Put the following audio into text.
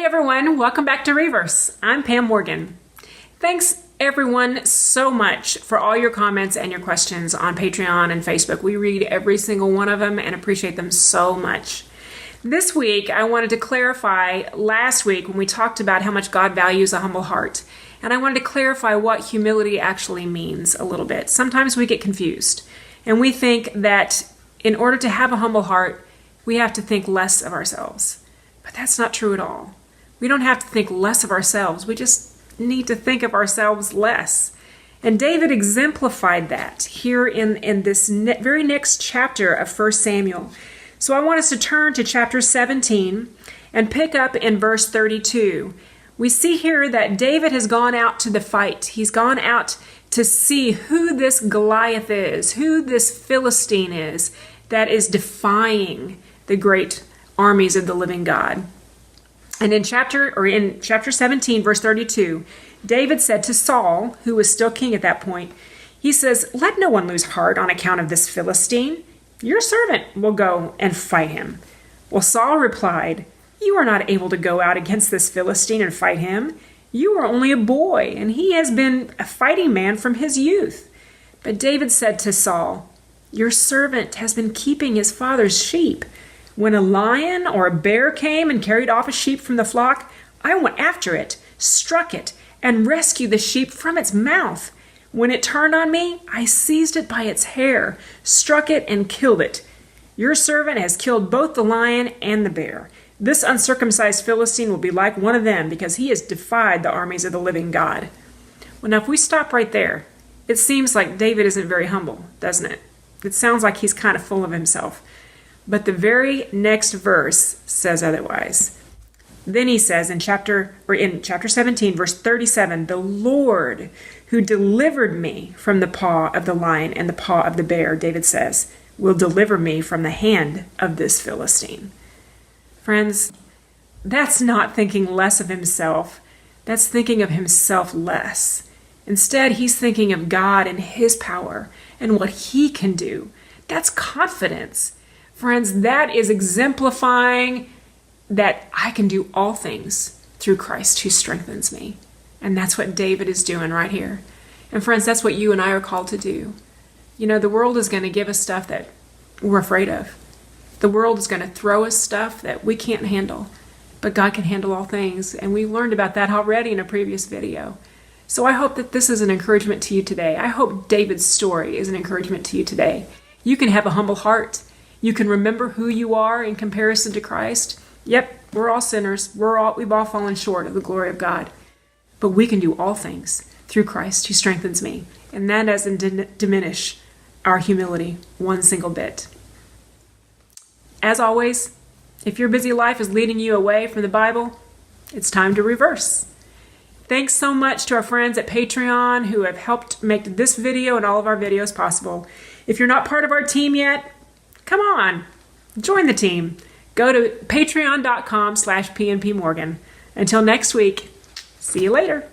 everyone, welcome back to Reverse. I'm Pam Morgan. Thanks everyone so much for all your comments and your questions on Patreon and Facebook. We read every single one of them and appreciate them so much. This week, I wanted to clarify last week when we talked about how much God values a humble heart. And I wanted to clarify what humility actually means a little bit. Sometimes we get confused and we think that in order to have a humble heart, we have to think less of ourselves. But that's not true at all. We don't have to think less of ourselves. We just need to think of ourselves less. And David exemplified that here in this very next chapter of 1 Samuel. So I want us to turn to chapter 17 and pick up in verse 32. We see here that David has gone out to the fight. He's gone out to see who this Goliath is, who this Philistine is that is defying the great armies of the living God. And in chapter 17, verse 32, David said to Saul, who was still king at that point, he says, "Let no one lose heart on account of this Philistine. Your servant will go and fight him." Well, Saul replied, "You are not able to go out against this Philistine and fight him. You are only a boy, and he has been a fighting man from his youth." But David said to Saul, "Your servant has been keeping his father's sheep. When a lion or a bear came and carried off a sheep from the flock, I went after it, struck it, and rescued the sheep from its mouth. When it turned on me, I seized it by its hair, struck it, and killed it. Your servant has killed both the lion and the bear. This uncircumcised Philistine will be like one of them because he has defied the armies of the living God." Well, now if we stop right there, it seems like David isn't very humble, doesn't it? It sounds like he's kind of full of himself. But the very next verse says otherwise. Then he says in chapter 17, verse 37, "The Lord who delivered me from the paw of the lion and the paw of the bear," David says, "will deliver me from the hand of this Philistine." Friends, that's not thinking less of himself. That's thinking of himself less. Instead, he's thinking of God and his power and what he can do. That's confidence. Friends, that is exemplifying that I can do all things through Christ who strengthens me. And that's what David is doing right here. And friends, that's what you and I are called to do. You know, the world is going to give us stuff that we're afraid of. The world is going to throw us stuff that we can't handle. But God can handle all things. And we learned about that already in a previous video. So I hope that this is an encouragement to you today. I hope David's story is an encouragement to you today. You can have a humble heart. You can remember who you are in comparison to Christ. Yep, we're all sinners. We've all fallen short of the glory of God. But we can do all things through Christ who strengthens me. And that doesn't diminish our humility one single bit. As always, if your busy life is leading you away from the Bible, it's time to reverse. Thanks so much to our friends at Patreon who have helped make this video and all of our videos possible. If you're not part of our team yet, come on, join the team. Go to patreon.com/PNPMorgan. Until next week, see you later.